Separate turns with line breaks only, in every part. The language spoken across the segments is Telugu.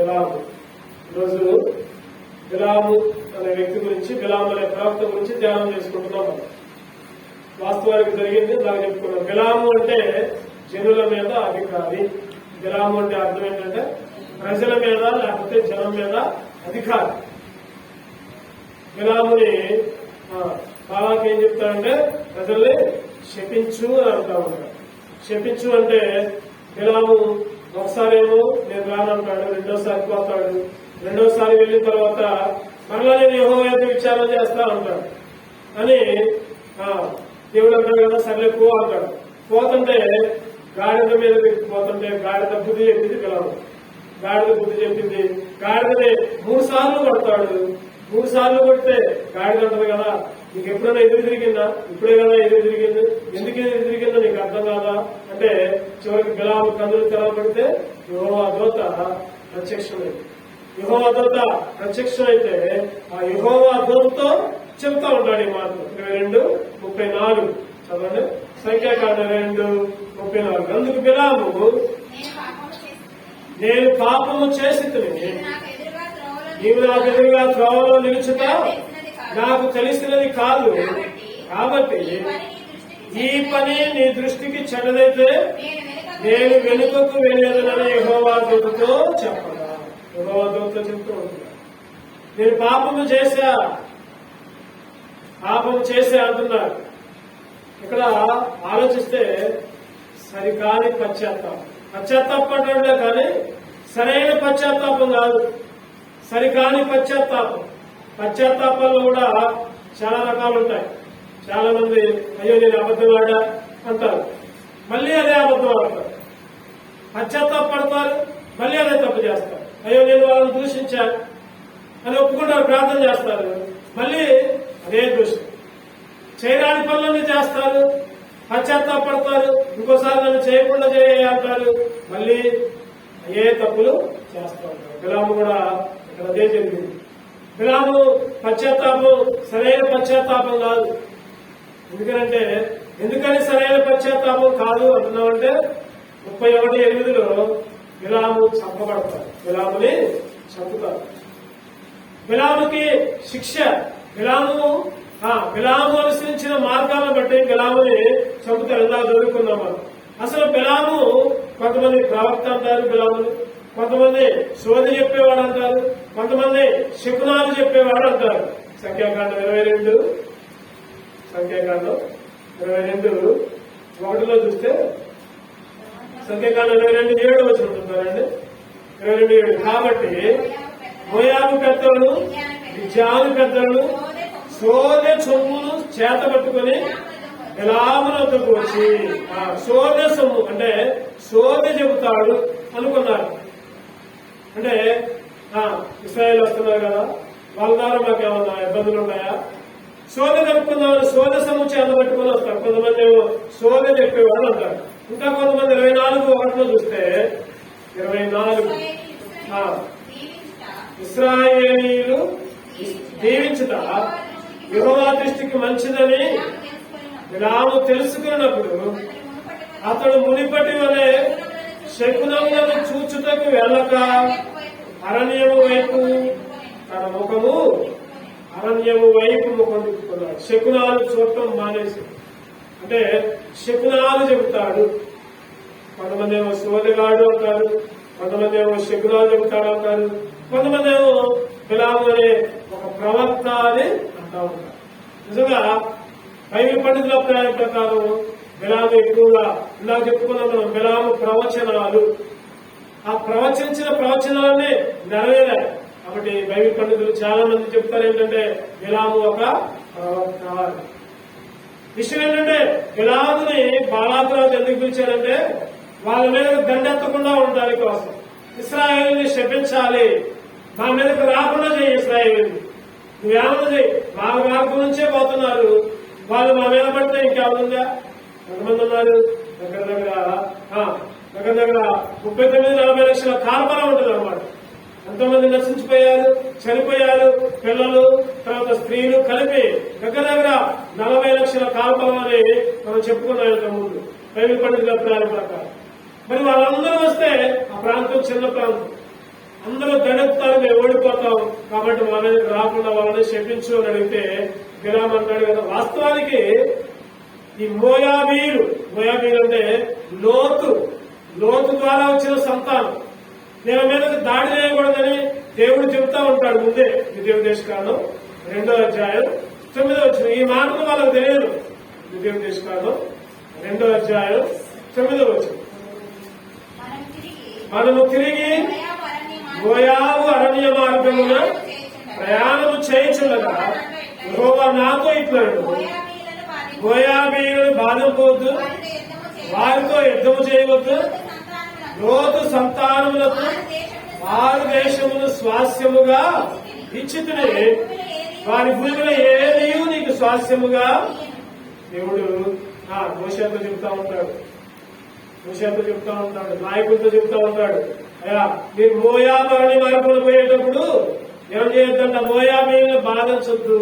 బిలాము. ఈరోజు బిలాము అనే వ్యక్తి గురించి, బిలాము అనే ప్రవక్త గురించి ధ్యానం చేసుకుంటున్నాం. వాస్తవానికి జరిగింది నాకు చెప్పుకున్నాం. బిలాము అంటే జనుల మీద అధికారి. బిలాము అంటే అర్థం ఏంటంటే ప్రజల మీద లేకపోతే జనం మీద అధికారి. బిలాముని బాలాకి ఏం చెప్తాడంటే ప్రజల్ని శపించు అని అంటా ఉంటాడు. శపించు అంటే బిలాము ఒకసారేమో నేను రానంటాడు, రెండోసారి పోతాడు, రెండోసారి వెళ్ళిన తర్వాత మరలా నేను యెహోవా వైపు విచారణ చేస్తా ఉంటాడు అని దేవుడు అంటాడు కదా, సర్లే పో అంటాడు. పోతుంటే గాడిద మీద పోతుంటే గాడిద బుద్ధి చెప్పింది బిలాము. గాడిద బుద్ధి చెప్పింది. గాడిదని 3 సార్లు కొడతాడు. 3 సార్లు కొడితే గాడిద అంటది కదా, నీకు ఎప్పుడైనా ఎదురు తిరిగిందా? ఇప్పుడే కదా ఎదురు తిరిగింది, ఎందుకు ఎదురు తిరిగిందో నీకు అర్థం కాదా అంటే చివరికి బిలాము కన్నులు తెరవబడితే యెహోవా దూత ప్రత్యక్షమైంది. యెహోవా దూత ప్రత్యక్షమైతే ఆ యెహోవా దూతతో చెప్తా ఉంటాడు ఈ మాట. 22:34 చదవండి. సంఖ్యాకాండం 22:34. అందుకు బిలాము, నేను పాపము చేసి నీవు నాకు ఎదురుగా త్రోవలో నిలుచుట నాకు తెలిసినది కాదు, కాబట్టి ఈ పని నీ దృష్టికి చెడ్డదైతే నేను వెనుకకు వెళ్ళేదనని యెహోవా దూతతో చెప్పగా. యెహోవా దూతతో చెప్తూ ఉంటున్నా, నేను పాపము చేశా అంటున్నాడు. ఇక్కడ ఆలోచిస్తే సరికాని పశ్చాత్తాపం అంటాడులే కానీ సరైన పశ్చాత్తాపం కాదు. సరికాని పశ్చాత్తాపాల్లో కూడా చాలా రకాలు ఉంటాయి. చాలా మంది అయ్యో నేను అబద్ధం ఆడా అంటారు, మళ్ళీ అదే అబద్ధం ఆడతారు. పశ్చాత్తాపడతారు, మళ్ళీ అదే తప్పు చేస్తారు. అయ్యో నేను వాళ్ళని దూషించాను అని ఒప్పుకుంటారు, ప్రార్థన చేస్తారు, మళ్ళీ అదే దూషణ. చేయరాని పనులన్నీ చేస్తారు, పశ్చాత్తాపడతారు, ఇంకోసారి నన్ను చేయకుండా అంటారు, మళ్ళీ అయ్యే తప్పులు చేస్తూ ఉంటారు. బిలాము కూడా ఇక్కడ అదే జరిగింది. బిలాము పశ్చాత్తాపం సరైన పశ్చాత్తాపం కాదు. ఎందుకని సరైన పశ్చాత్తాపం కాదు అంటున్నామంటే 31:8 బిలాము చంపబడతారు. బిలాముని చంపుతారు. బిలాముకి శిక్ష. బిలాము అనుసరించిన మార్గాలను బట్టి బిలాముని చంపుతారు. ఇలా చదువుకున్నాం మనం. అసలు బిలాము కొంతమంది ప్రవక్త అంటారు, బిలాముని కొంతమంది సోది చెప్పేవాడు అంటారు, కొంతమంది శకునాలు చెప్పేవాడు అంటారు. సంఖ్యాకాండం 22:1 చూస్తే సంఖ్యాకాండం 22:7 వచ్చి ఉంటుంటారండి. 22:7. కాబట్టి మోయాబు పెద్దలను మిద్యాను పెద్దలను సోదె సొమ్మును చేత పట్టుకుని బిలాము వద్దకు వచ్చి సోదె సొమ్ము అంటే సోదె చెబుతాడు అనుకున్నారు. అంటే ఇశ్రాయేలు వస్తున్నారు కదా, వాళ్ళ ద్వారా మాకు ఏమన్నా ఇబ్బందులు ఉన్నాయా, సోదె కలుపుకుందామని సోదె సొమ్ము చేత పట్టుకుని వస్తారు. కొంతమంది సోదె చెప్పేవాళ్ళు అంటారు. ఇంకా కొంతమంది 24:1 చూస్తే 24 ఇశ్రాయేలీయులు దీవించుట యెహోవా దృష్టికి మంచిదని బిలాము తెలుసుకున్నప్పుడు అతడు మునిపటి వలె శకునములను చూచుటకు వెళ్ళక అరణ్యము వైపు ముఖం తిప్పుకున్నాడు. శకునాలు చూడటం మానేసి. అంటే శకునాలు చెబుతాడు. కొంతమంది ఏమో సోదగాడు అంటారు, కొంతమంది ఏమో శకునాలు చెబుతాడు అంటారు, కొంతమంది ఏమో బిలాము అనే ఒక ప్రవక్త అని అంటా ఉంటారు. నిజంగా బైబిల్ పండితుల అభిప్రాయం ప్రకారం బిలాము ఎక్కువగా ఇలా చెప్పుకున్నాం బిలాము ప్రవచనాలు, ఆ ప్రవచించిన ప్రవచనాలన్నీ నెరవేరాయి. కాబట్టి బైబిల్ పండితులు చాలా మంది చెప్తారు ఏంటంటే బిలాము ఒక ప్రవక్త. విషయం ఏంటంటే బిలాముని బాలాకురాజు ఎందుకు పిలిచారంటే వాళ్ళ మీద దండెత్తకుండా ఉండడానికి కోసం. ఇశ్రాయేలుని శపించాలి, మా మీదకి రాకుండా చేయి ఇశ్రాయేలుని, నువ్వేమన్నా చేయి, మా మార్గం నుంచే పోతున్నారు, వాళ్ళు మా మీద పడితే ఇంకేముందా. ఎంతమంది ఉన్నారు? దగ్గర 39-40 లక్షల కాల్పన ఉంటుంది అన్నమాట. ఎంతమంది నశించిపోయారు, చనిపోయారు, పిల్లలు, తర్వాత స్త్రీలు కలిపి దగ్గర 40 లక్షల కాల్పన అని మనం చెప్పుకున్నాం ఇంత ముందు బైబిల్ పండితుల అభిప్రాయం ప్రకారం. మరి వాళ్ళందరూ వస్తే ఆ ప్రాంతం చిన్న ప్రాంతం, అందరూ దండెత్తారు, మేము ఓడిపోతాం కాబట్టి వాళ్ళని రాకుండా వాళ్ళని శపించు అని అడిగితే బిలాము అంటాడు కదా. వాస్తవానికి ఈ మోయాబీలు అంటే లోతు ద్వారా వచ్చిన సంతానం. నేను మీద దాడి చేయకూడదని దేవుడు చెబుతా ఉంటాడు ముందే. ద్వితీయోపదేశకాండం 2వ అధ్యాయం 9వ వచనం. ఈ మాటలు వాళ్ళకు తెలియదు. ద్వితీయోపదేశకాండం 2వ అధ్యాయం 9వ వచనం. మనము తిరిగి మోయాబు అరణ్య మార్గమున ప్రయాణము చేయుచుండగా యెహోవా నాతో ఇట్లన్నాడు, మోయాబీయులను బాధపోవద్దు, వారితో యుద్ధము చేయవద్దు. లోతు సంతానములకు వారి దేశమును స్వాస్యముగా ఇచ్చితునే, వారి భూమిలో ఏది నీకు స్వాస్యముగా. దేవుడు మోషేతో చెప్తా ఉంటాడు, నాయకులతో చెప్తా ఉంటాడు, అయ్యా మీరు మోయాబు అరణ్య మార్గంలో పోయేటప్పుడు ఏం చేయొద్దంట, మోయాబీయులను బాధించొద్దు.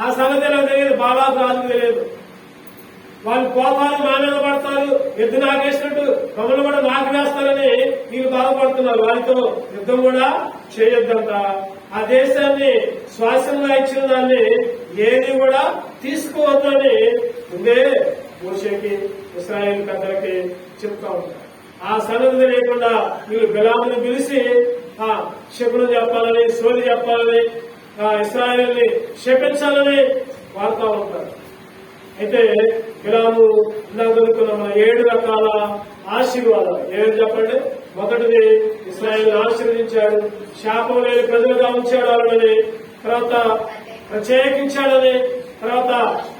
ఆ సంగతి నాకు తెలియదు, బాలాకు రాజుకు తెలియదు. వాళ్ళు కోపాలు మానవ పడతారు, ఎద్దు నాకేసినట్టు మమ్మల్ని కూడా నాకు వేస్తారని వీళ్ళు బాధపడుతున్నారు. వారితో యుద్ధం కూడా చేయొద్దంట. ఆ దేశాన్ని శ్వాసంగా ఇచ్చిన దాన్ని ఏది కూడా తీసుకోవద్దని ముందే మోషేకి ఇశ్రాయేలు పెద్దలకి చెప్తా ఉంటారు. ఆ సంగతి లేకుండా వీళ్ళు బిలాముని పిలిచి శకునం చెప్పాలని, సోది చెప్పాలని, ఇశ్రాయేల్ని శపించాలని వాడుతూ ఉంటారు. అయితే బిలాము ఇందాక చదువుకున్న మన 7 రకాల ఆశీర్వాదాలు ఏమి చెప్పండి. మొదటిది ఇశ్రాయేల్ని ఆశీర్వదించాడు, శాపం లేని ప్రజలుగా ఉంచాడు వాళ్ళని, తర్వాత ప్రత్యేకించాడని, తర్వాత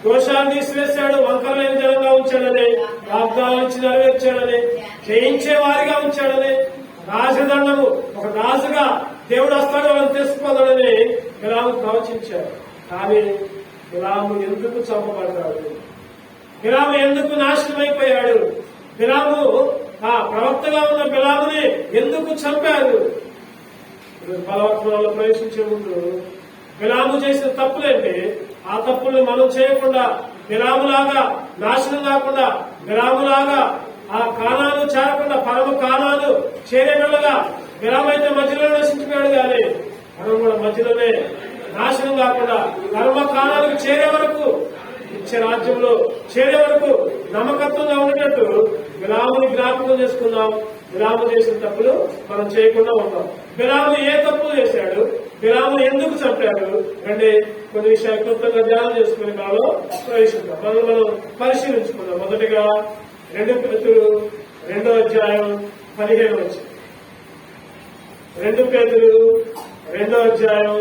దోషాన్ని తీసివేశాడు, వంకర లేని జనంగా ఉంచాడని, వాగ్దానం ఇచ్చి నెరవేర్చాడని, జయించే వారిగా ఉంచాడని, రాజదండము ఒక రాజుగా దేవుడు వస్తాడు వాళ్ళని తెలుసుకోదాడని బిలాము ప్రవచించాడు. కానీ బిలాము ఎందుకు చంపబడ్డాడు? బిలాము ఎందుకు నాశనమైపోయాడు? బిలాము ప్రవక్తగా ఉన్న బిలాముని ఎందుకు చంపారు? బలవర్తనంలో ప్రవేశించే ముందు బిలాము చేసిన తప్పులేంటి? ఆ తప్పుల్ని మనం చేయకుండా, బిలాములాగా నాశనం కాకుండా, బిలాములాగా ఆ కానాలు చేరకుండా పరమ కానాలు చేరేటోళ్ళగా బిలాము అయితే మధ్యలో నశించిపోయాడు. కానీ మనం కూడా మధ్యలోనే నాశనం కాకుండా కర్మ కాలాలకు చేరే వరకు, ఇచ్చే రాజ్యంలో చేరే వరకు నమ్మకత్వంగా ఉండేటట్టు బిలాముని జ్ఞాపకం చేసుకుందాం. బిలాము చేసిన తప్పులు మనం చేయకుండా ఉంటాం. బిలాము ఏ తప్పులు చేశాడు? బిలాముని ఎందుకు చంపాడు? అంటే కొన్ని విషయాలు క్లుప్తంగా ధ్యానం చేసుకునే కాలంలో ప్రవేశిద్దాం. మనం పరిశీలించుకుందాం. మొదటిగా 2 పేతురు 2వ అధ్యాయం 15 వచనం. 2 పేతురు 2వ అధ్యాయం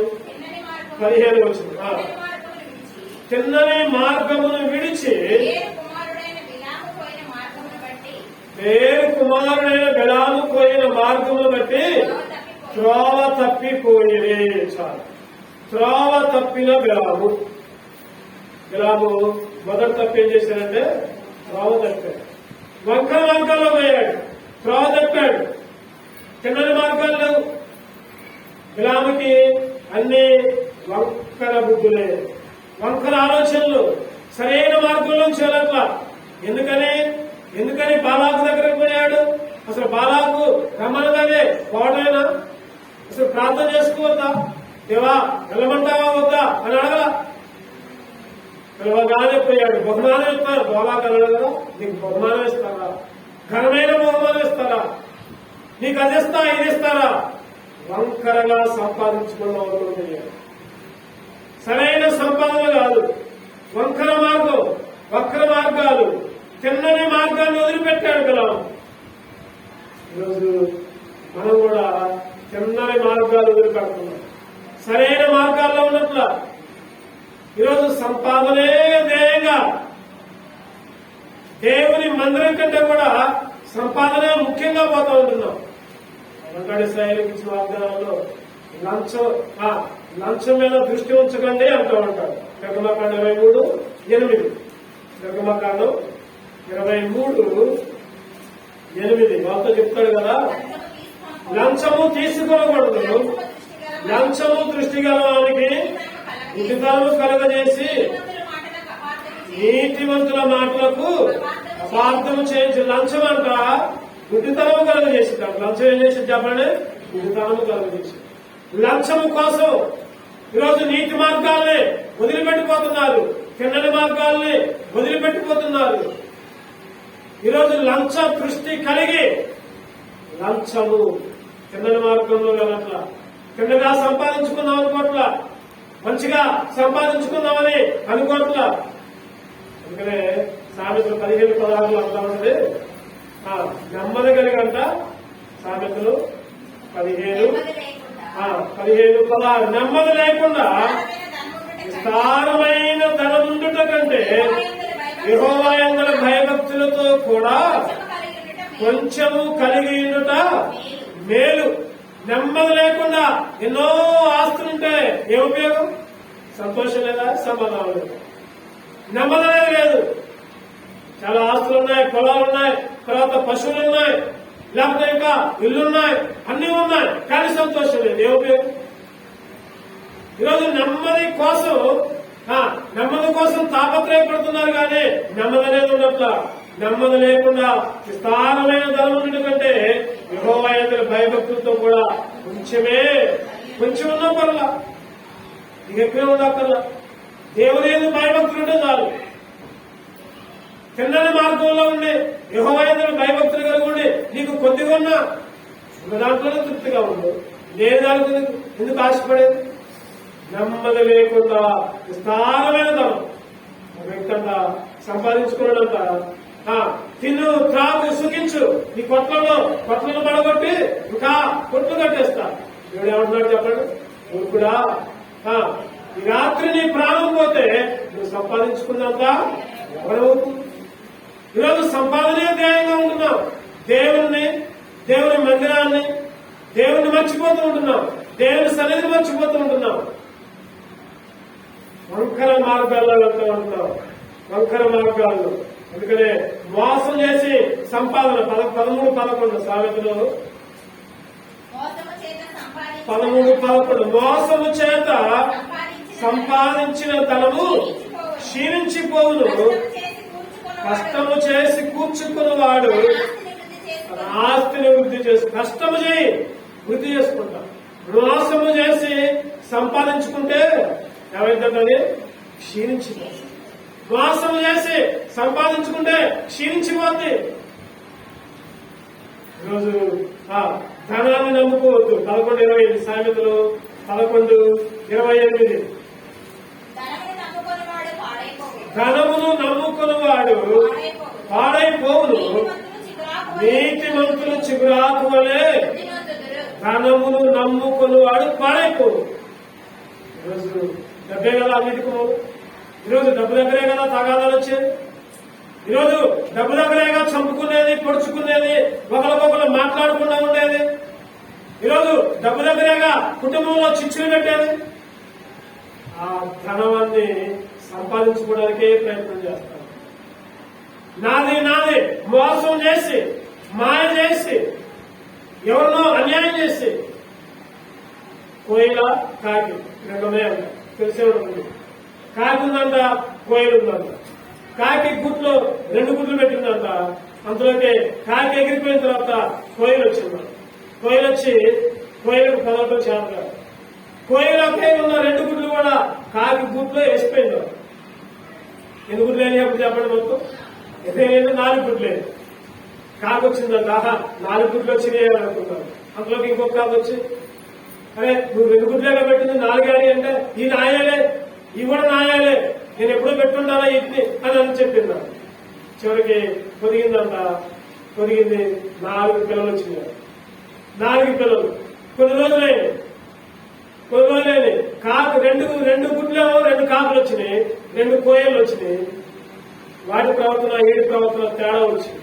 15 వచనం. తిన్నని మార్గమును విడిచి కుమారుడైన బిలాము పోయిన మార్గమును బట్టి త్రోవ తప్పిపోయిరే. చాలు, త్రోవ తప్పిన బిలాము మొదటి తప్పు ఏం చేశాడంటే త్రోవ తప్పాడు. వంకర మార్గాల్లో పోయాడు, త్రోవ తప్పాడు. తిన్నని మార్గాలు లేవు బిలాముకి. అన్ని వంకర బుద్ధులే, వంకర ఆలోచనలు, సరైన మార్గంలో చేయాల. ఎందుకని బాలాకు దగ్గరకు పోయాడు? అసలు బాలాకు రమ్మనగానే పోవడమేనా? అసలు ప్రార్థన చేసుకోవద్దా? దేవా వెళ్ళమంటావా వద్దా అని అడగల. పిలవగానే పోయాడు. బహుమానం ఇస్తారు. బాలాకు అడగదా? నీకు బహుమానం ఇస్తారా? ఘనమైన బహుమానం ఇస్తారా? నీకు అది ఇస్తా ఇది ఇస్తారా? వంకరగా సంపాదించుకున్న వాళ్ళు సరైన సంపాదన కాదు, వంకర మార్గం, వక్ర మార్గాలు, తిన్నని మార్గాన్ని వదిలిపెట్టాడు బిలాము. ఈరోజు మనం కూడా తిన్నని మార్గాలు వదిలిపెడుతున్నాం, సరైన మార్గాల్లో ఉన్నట్ల. ఈరోజు సంపాదనే ధ్యేయంగా, దేవుని మందిరం కంటే కూడా సంపాదనే ముఖ్యంగా పోతా ఉంటున్నాం. వెంకటి స్థాయికి ఇచ్చిన వాగ్దానంలో లంచం మీద దృష్టి ఉంచకండి అంటూ ఉంటాడు. నిర్గమకాండం 23:8. నిర్గమకాండం 23:8 వాళ్ళతో చెప్తాడు కదా, లంచము తీసుకోకూడదు, లంచము దృష్టి గలవానికి ఉచితాలు కలగజేసి నీతివంతుల మాటలకు అపార్థము చేయించి. లంచం అంట గుడ్డితనం కలగజేసింది. లంచం ఏం చేసింది చెప్పండి? నీకు ధనము కలుగజేసి. లంచము కోసం ఈరోజు నీతి మార్గాల్ని వదిలిపెట్టిపోతున్నారు, కిందటి మార్గాల్ని వదిలిపెట్టిపోతున్నారు. ఈరోజు లంచ దృష్టి కలిగి లంచము కిందటి మార్గంలో వెళ్ళట్లా, కిందగా సంపాదించుకుందాం అనుకోవట్లా, మంచిగా సంపాదించుకుందామని అనుకోవట్లా. అందుకనే సామెతలు 15:16 అంటా ఉంటది, నెమ్మది కలిగంట. సామెతలు 15:16 నెమ్మది లేకుండా విస్తారమైన ధనముండుట కంటే యెహోవా యందు భయభక్తులతో కూడా కొంచెము కలిగి ఉండుట మేలు. నెమ్మది లేకుండా ఎన్నో ఆస్తులుంటే ఏ ఉపయోగం? సంతోషం లేదా? సమాధానం లేదా? నెమ్మది అనేది లేదు. చాలా ఆస్తులు ఉన్నాయి, పొలాలు ఉన్నాయి, తర్వాత పశువులు ఉన్నాయి, లేకపోతే ఇంకా ఇల్లున్నాయి, అన్ని ఉన్నాయి, కానీ సంతోషం లేదు. ఏ ఉపయోగం? ఈరోజు నెమ్మది కోసం తాపత్రయపడుతున్నారు, కానీ నెమ్మది అనేది ఉన్నట్ల. నెమ్మది లేకుండా విస్తారమైన ధనం ఉండడం కంటే యెహోవా యందు భయభక్తులతో కూడా కొంచెం ఉన్న పర్లా, నీకు ఎక్కువే ఉండక్కర్లా. దేవుని యందు భయభక్తులు ఉంటే చాలు. కిందని మార్గంలో ఉండి యెహోవా యందు భయభక్తులు కలిగి ఉండి నీకు కొద్దిగా ఉన్న దాంట్లోనే తృప్తిగా ఉండు. లేని దానికి ఎందుకు ఆశపడేది? నెమ్మది లేకుండా విస్తారమైన ధనం ఒక వ్యక్తి అంట సంపాదించుకున్నాడంట. తిను, త్రాగు, సుఖించు, నీ కొట్లను పడగొట్టి ఇంకా కొట్లు కట్టేస్తా. దేవుడు ఏమంటున్నాడు చెప్పండి? కూడా ఈ రాత్రి నీ ప్రాణం పోతే నువ్వు సంపాదించుకున్నంత ఎవరవుతు? ఈరోజు సంపాదనే ధ్యేయంగా ఉంటున్నావు. దేవుని మందిరాన్ని, దేవుని మర్చిపోతూ ఉంటున్నావు, దేవుని సన్నిధిని మర్చిపోతూ ఉంటున్నావు. వంకర మార్గాల్లో వెళ్తూ ఉంటున్నావు, వంకర మార్గాల్లో. అందుకనే మోసం చేసి సంపాదన 13:11 సామెతలు 13:11 మోసము చేత సంపాదించిన ధనము క్షీణించిపోవును, కష్టము చేసి కూర్చుకున్నవాడు ఆస్తిని వృద్ధి చేసి. కష్టము చేయి, వృద్ధి చేసుకుంటా. మోసము చేసి సంపాదించుకుంటే ఏమైందంటే క్షీణించిపోతుంది. మోసం చేసి సంపాదించుకుంటే క్షీణించిపోద్ది. ఈరోజు ధనాన్ని నమ్ముకోవద్దు. 11:28 సామెతలు 11:28 ధనమును నమ్ముకున్నవాడు పాడైపోవును, నీతిమంతులు చిగురాకు వలె ధనమును నమ్ముకున్నవాడు పాడైపోవు. ఈరోజు డబ్బే కదా అన్నిటికీ. ఈరోజు డబ్బు దగ్గరే కదా తగాదాలు వచ్చేది. ఈరోజు డబ్బు దగ్గరేగా చంపుకునేది, పొడుచుకునేది, ఒకరికొకరు మాట్లాడకుండా ఉండేది. ఈరోజు డబ్బు దగ్గరేగా కుటుంబంలో చిచ్చులు పెట్టేది. ఆ ధనవాన్ని సంపాదించుకోవడానికే ప్రయత్నం చేస్తారు. నాది మోసం చేసి, మాయ చేసి, ఎవరినో అన్యాయం చేసి. కోయిల, కాకి రెండునే అంట, తెలిసే ఉంటుంది. కాకి ఉందంట, కోయిలు ఉందంట. కాకి గుట్లో 2 గుడ్లు పెట్టిందంట. అందులోకి కాకి ఎగిరిపోయిన తర్వాత కోయిలు వచ్చింది. కోయిలు వచ్చి కోయిలకు పదవటం చేత కోయిలకే ఉన్న 2 గుడ్లు కూడా కాకి గుట్లో వేసిపోయింది. ఎన్ని గుడ్లు లేని అప్పుడు చెప్పండి? మొత్తం ఎన్ని 4 గుడ్లు. కాకి వచ్చిందంట. 4 గుడ్లు వచ్చినాయి అనుకున్నాను. అందులోకి ఇంకొక కాకి వచ్చి, అరే నువ్వు 2 గుడ్లేగా పెట్టింది 4 అని అంటే, ఈ నాయాలే, ఇవి కూడా నాయాలే, నేను ఎప్పుడూ పెట్టుండాలా ఇంటిని అని చెప్పిందా. చివరికి పొదిగిందంట. పొదిగింది, 4 పిల్లలు వచ్చినాయి. 4 పిల్లలు. కొన్ని రోజులైంది. కాకు 2 గుడ్లేమో 2 కాకులు వచ్చినాయి, 2 కోయలు వచ్చినాయి. వాటి ప్రవర్తన, ఏడు ప్రవర్తన తేడా వచ్చింది.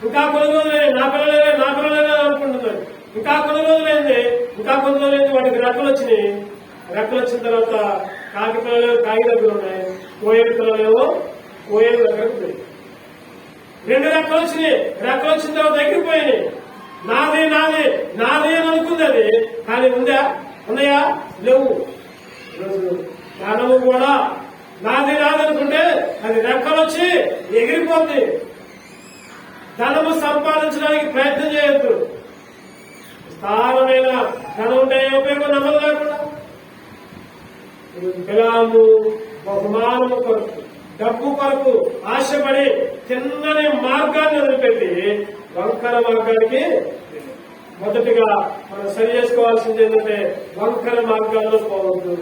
ఇంకా కొన్ని రోజులైంది, నా పిల్లలేదే అనుకుంటున్నాను. ఇంకా కొన్ని రోజులైంది వాటికి రెక్కలు వచ్చినాయి. రెక్కలు వచ్చిన తర్వాత కాకి పిల్లలు కాకి దగ్గర ఉన్నాయి, కోయలు పిల్లలేమో కోయలు దగ్గరకు పోయి 2 రెక్కలు వచ్చినాయి. రెక్కలు వచ్చిన తర్వాత ఎగిరిపోయినాయి. నాది అని అనుకుంది అది, కానీ ఉన్నాయా? లేవు. ఈరోజు ధనము కూడా నాది రాదనుకుంటే అది రెక్కలు వచ్చి ఎగిరిపోతుంది. ధనము సంపాదించడానికి ప్రయత్నం చేయొద్దు. విస్తారమైన ధనం ఉంటే ఉపయోగం నమ్మదు లేకుండా. బిలాము బహుమానము కొరకు, డబ్బు కొరకు ఆశపడి తిన్నని మార్గాన్ని వదిలిపెట్టి వంకర మార్గానికి మొదటిగా మనం సరి చేసుకోవాల్సింది ఏంటంటే వంకర మార్గాల్లో పోవద్దు,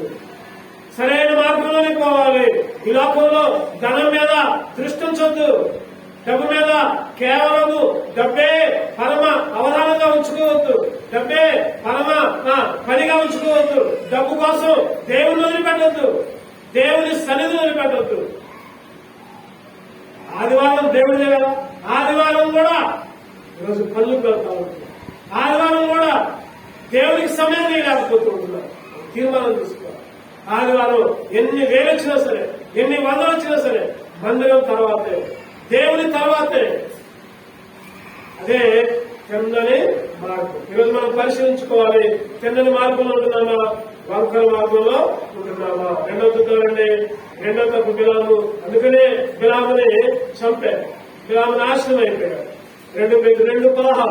సరైన మార్గంలోనే పోవాలి. ఈ లోకంలో ధనం మీద దృష్టి ఉంచొద్దు, డబ్బు మీద కేవలము డబ్బే పరమ అవధానంగా ఉంచుకోవద్దు, డబ్బే పరమ పనిగా ఉంచుకోవద్దు. డబ్బు కోసం దేవుని వదిలిపెట్టద్దు, దేవుని సన్నిధిని వదిలిపెట్టద్దు. ఆదివారం దేవుడిదే కదా, ఆదివారం కూడా ఈరోజు పనులు పెడతా ఉంటుంది, ఆదివారం కూడా దేవునికి సమయం లేకపోతూ ఉంటున్నారు. తీర్మానం తీసుకోవాలి. ఆదివారం ఎన్ని వేలు వచ్చినా సరే, ఎన్ని వందలు వచ్చినా సరే మందిరం తర్వాతే, దేవుని తర్వాతే. అదే తిన్నని మార్గం. ఈరోజు మనం పరిశీలించుకోవాలి, తిన్నని మార్గంలో ఉంటున్నామా, వంకర మార్గంలో ఉంటున్నామా? రెండో తప్పు బిలాము. అందుకనే బిలాముని చంపారు, బిలాము నాశనం అయిపోయాడు. 2 Pétero 2:16.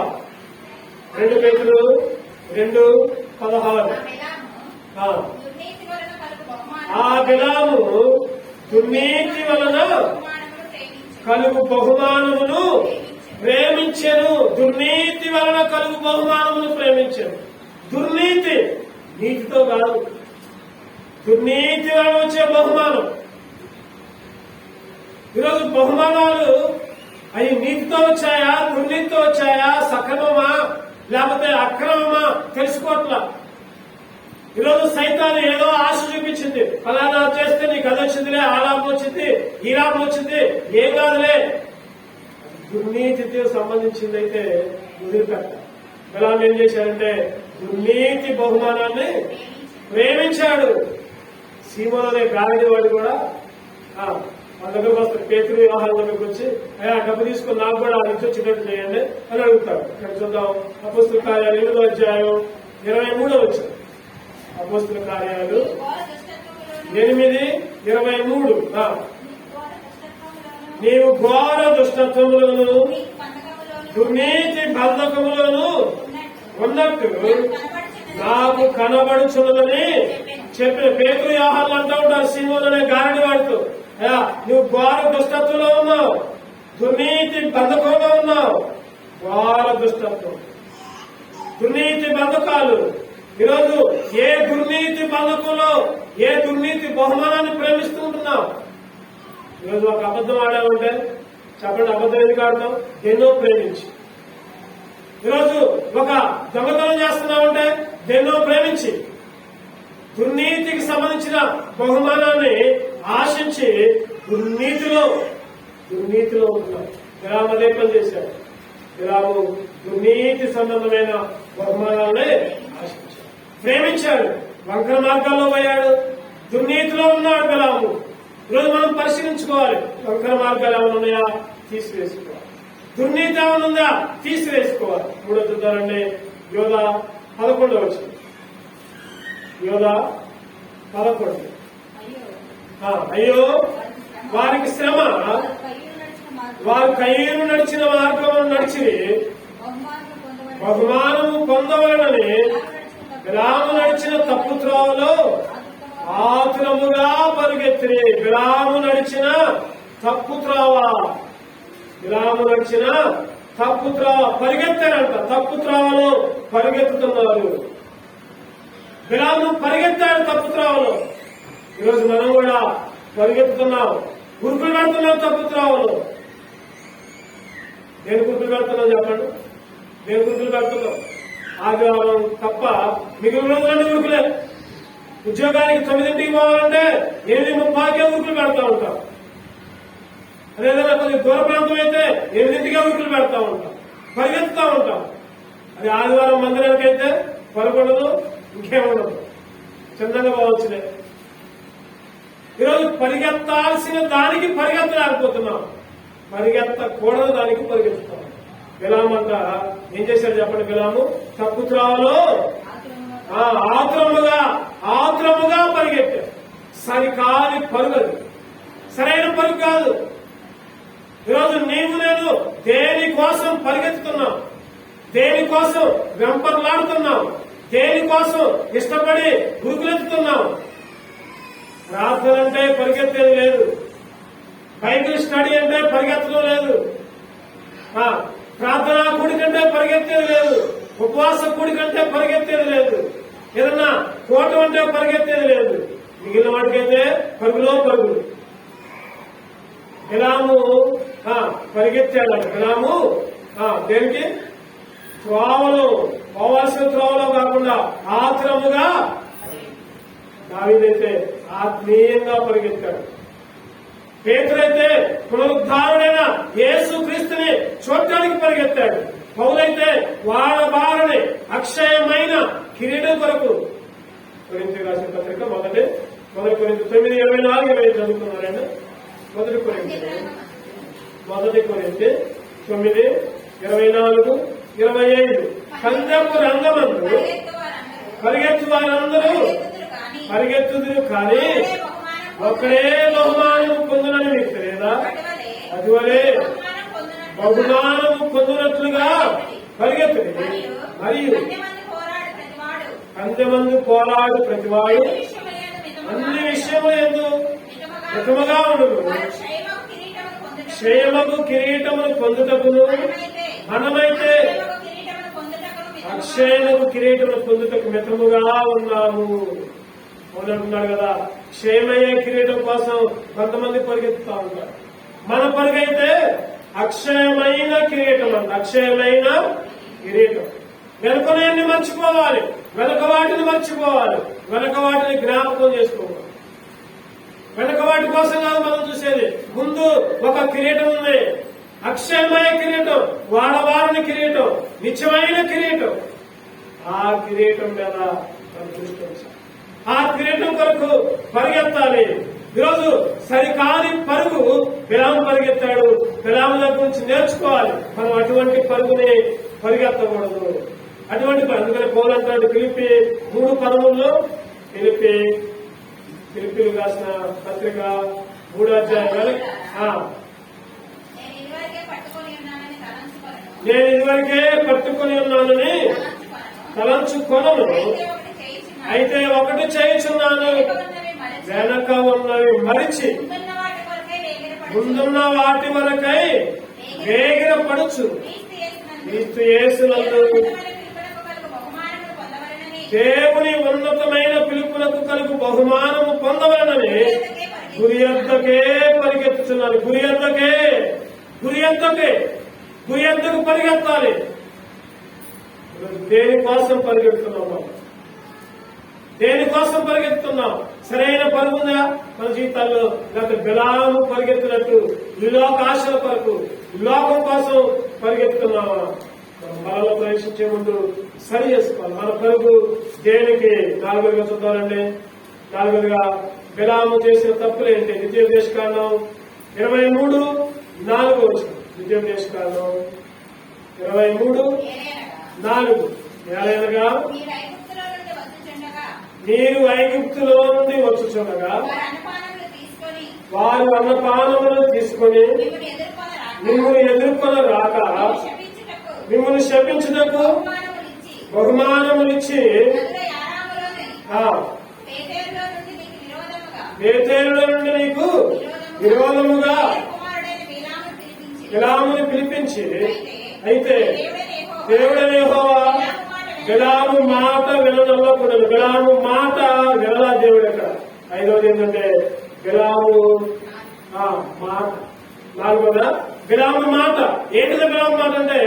2 Pétero 2:16. ఆ బిలాము దుర్నీతి వలన కలుగు బహుమానమును ప్రేమించెను. దుర్నీతి వలన కలుగు బహుమానమును ప్రేమించెను. దుర్నీతి నీతితో కాదు, దుర్నీతి వలన వచ్చే బహుమానం. ఈరోజు బహుమానాలు అవి నీతితో వచ్చాయా, దుర్నీతితో వచ్చాయా, సక్రమమా లేకపోతే అక్రమమా తెలుసుకోవట్లా. ఈరోజు సైతాన్ని ఏదో ఆశ చూపించింది, ఫలానా చేస్తే నీకు అది వచ్చిందిలే, ఆ లాభం వచ్చింది, ఈ లాభం వచ్చింది, ఏం కాదులే. దుర్నీతితో సంబంధించింది అయితే వదిలిపెట్ట. బిలాము ఏం చేశాడంటే దుర్నీతి బహుమానాన్ని ప్రేమించాడు. సీమోను అనే గారడి వాడు కూడా మన దగ్గరకు వస్తాడు, పేతురు వ్యవహారం దగ్గరకు వచ్చి డబ్బు తీసుకుని నాకు కూడా అది వచ్చేటట్టు చేయండి అని అడుగుతాడు. ఇక్కడ చూద్దాం, అపోస్తుల కార్యాలు 8వ అధ్యాయం 23 వచ్చాడు. అపోస్తుల కార్యాలు 8:23. నీవు ఘోర దుష్టత్వములను దుర్నీతి బంధకములను ఉన్నట్టు నాకు కనబడుచున్నదని చెప్పిన. పేతురు వ్యవహారాలు అంటూ ఉంటారు సీమోను అనే గారడి వాడితో, నువ్వు ఘోర దుష్టత్వంలో ఉన్నావు, దుర్నీతి బంధకంలో ఉన్నావు. ఘోర దుష్టత్వం, దుర్నీతి బంధకాలు. ఈరోజు ఏ దుర్నీతి బంధకంలో, ఏ దుర్నీతి బహుమానాన్ని ప్రేమిస్తూ ఉంటున్నావు? ఈరోజు ఒక అబద్ధం ఆడామంటే చెప్పండి, అబద్ధం ఎందుకు ఆడతాం? ఎన్నో ప్రేమించి. ఈరోజు ఒక దొంగతనం చేస్తున్నామంటే ఎన్నో ప్రేమించి, దుర్నీతికి సంబంధించిన బహుమానాన్ని ఆశించి దుర్నీతిలో ఉంటున్నాం. బిలాము అదే పని చేశాడు. బిలాము దుర్నీతి సంబంధమైన బహుమానాలనే ఆశించాడు, ప్రేమించాడు, వంకర మార్గాల్లో పోయాడు, దుర్నీతిలో ఉన్నాడు బిలాము. ఈరోజు మనం పరిశీలించుకోవాలి, వంకర మార్గాలు ఏమైనా ఉన్నాయా తీసివేసుకోవాలి, దుర్నీతి ఏమైనా ఉందా తీసివేసుకోవాలి. 3వ చూద్దామండి, యోధ 11వ వచనం. యోధ 11. అయ్యో వారికి శ్రమ, వారు కయ్యూరు నడిచిన మార్గం నడిచి బహుమానము పొందవలనని బిలాము నడిచిన తప్పు త్రోవలో ఆతురముగా పరుగెత్తిరి. బిలాము నడిచిన తప్పు త్రోవ, బిలాము నడిచిన తప్పు త్రోవ పరిగెత్తారంట. తప్పు త్రోవలో పరిగెత్తుతున్నారు. బిలాము పరిగెత్తాడు తప్పు త్రోవలో. ఈరోజు మనం కూడా పరిగెత్తుతున్నాం, గురుకులు పెడుతున్నాం తప్పు త్రోవలో. నేను గురుకులు పెడుతున్నాం చెప్పండి, నేను గురుకులు పెడుతున్నాం. ఆదివారం తప్ప మిగిలిన రోజులన్నీ గురుకులే. ఉద్యోగానికి 9ంటికి పోవాలంటే 8:30కే గురుకులు పెడతా ఉంటాం. అదేదైనా కొద్దిగా దూర ప్రాంతం అయితే 8ంటికే గురుకులు పెడతా ఉంటాం, పరిగెత్తుతా ఉంటాం. అది ఆదివారం మందిరానికి అయితే పరగొడదు, ఇంకేముండదు, చందంగా పోవచ్చులే. ఈరోజు పరిగెత్తాల్సిన దానికి పరిగెత్తలేకపోతున్నాం, పరిగెత్తకూడదు దానికి పరిగెత్తుతాం. బిలాము అంట ఏం చేశాడు చెప్పండి? బిలాము తప్పు త్రోవలో ఆతురముగా పరిగెత్తాడు. సరికాని పరుగు, అది సరైన పరుగు కాదు. ఈరోజు నీవు నేను దేని కోసం పరిగెత్తుతున్నాం? దేనికోసం వెంపర్లాడుతున్నాం, దేనికోసం ఇష్టపడి గురుకులెత్తుతున్నాం. ప్రార్థన అంటే పరిగెత్తేది లేదు, బైబిల్ స్టడీ అంటే పరిగెత్తడం లేదు, ప్రార్థనా కూడి కంటే పరిగెత్తేది లేదు, ఉపవాస కూడి కంటే పరిగెత్తేది లేదు, ఏదన్నా కోటం అంటే పరిగెత్తేది లేదు. మిగిలిన వాటికైతే పరుగులో పరుగులు. బిలాము పరిగెత్తాడు. బిలాము దేనికి? త్రోవలో, పోవాల్సిన త్రోవలో కాకుండా ఆత్రముగా. దావీదైతే ఆత్మీయంగా పరిగెత్తాడు. పేతురైతే పునరుద్ధారుడైన యేసు క్రీస్తుని చూడటానికి పరిగెత్తాడు. పౌలైతే వాడబారని అక్షయమైన కిరీటం కొరకు. కొరింథీ రాసిన పత్రిక మొదటి కొరింథీ 9:24 చదువుతున్నారండి. మొదటి కొరింథీ 9:24-25. పందెపు రంగమందు పరిగెత్తు వారందరూ పరిగెత్తుదురు కానీ ఒక్కడే బహుమానము పొందునని మీకు తెలియదా? అదివలే బహుమానము పొందినట్లుగా పరిగెత్తుడి. మరియు అంతమంది పోరాడు ప్రతివాడు అన్ని విషయము ఎందు మితముగా ఉండును. క్షేమము కిరీటమును పొందుటకును మనమైతే అక్షయము కిరీటమును పొందుటకు మితముగా ఉన్నాము అంటున్నాడు కదా. క్షేమయ్యే కిరీటం కోసం కొంతమంది పరిగెత్తుతా ఉంటారు. మన పరుగైతే అక్షయమైన కిరీటం అంట. అక్షయమైన కిరీటం. వెనుకనేన్ని మర్చిపోవాలి, వెనక వాటిని మర్చిపోవాలి, వెనక వాటిని జ్ఞాపకం చేసుకోవాలి. వెనక వాటి కోసం కాదు మనం చూసేది. ముందు ఒక కిరీటం ఉంది, అక్షయమైన కిరీటం, వాడవారిని కిరీటం, నిత్యమైన కిరీటం. ఆ కిరీటం మీద మనం దృష్టి, ఆ కిరీటం కొరకు పరిగెత్తాలి. ఈరోజు సరికాని పరుగు బిలాము పరిగెత్తాడు. బిలాము దగ్గర నుంచి నేర్చుకోవాలి. మనం అటువంటి పరుగుని పరిగెత్తకూడదు. అటువంటి అందుకని పౌలు అంటాడు ఫిలిప్పీ 3:13 ఫిలిప్పీలు రాసిన పత్రిక 3వ అధ్యాయం. నేను ఇదివరకే పట్టుకుని ఉన్నానని తలంచుకొనను, అయితే ఒకటి చేయుచున్నాను, వెనక ఉన్నవి మరిచి ముందున్న వాటి వరకై వేగిర పడుచు క్రీస్తు యేసునందు దేవుని ఉన్నతమైన పిలుపునకు కలుగు బహుమానము పొందవలనని గురి యొద్దకే పరిగెత్తుతున్నాను. గురి యొద్దకు పరిగెత్తాలి. దేనికోసం పరిగెడుతున్నాం? దేనికోసం పరిగెత్తున్నాం? సరైన పరుగుందా మన జీవితాల్లో? లేకపోతే బిలాము పరిగెత్తినట్టు విలోకాశల కొరకు, లోకం కోసం పరిగెత్తున్నామా? బలలో ప్రవేశించే ముందు సరి చేసుకోవాలి మన పరుగు. దేనికి? 4గా చూద్దామండి. 4గా బిలాము చేసిన తప్పులేంటి? ద్వితీయోపదేశకాండం 23:4. ద్వితీయోపదేశకాండం 23:4. ఏలైనగా మీరు ఐగుప్తులో నుండి వచ్చుచుండగా వారు అన్నపానములు తీసుకొని మిమ్మల్ని ఎదుర్కొన రాక మిమ్మల్ని శపించుటకు బహుమానములిచ్చి బేతేలులో నుండి నీకు విరోధముగా బిలాముని పిలిపించి, అయితే దేవుడనే యెహోవా బిలాము మాట విననల్లకూడదు. బిలాము మాట వినలా దేవుడు. అక్కడ 5వది ఏంటంటే బిలాము మాట. 4వదా బిలాము మాట. ఏంటిది బిలాము మాట అంటే?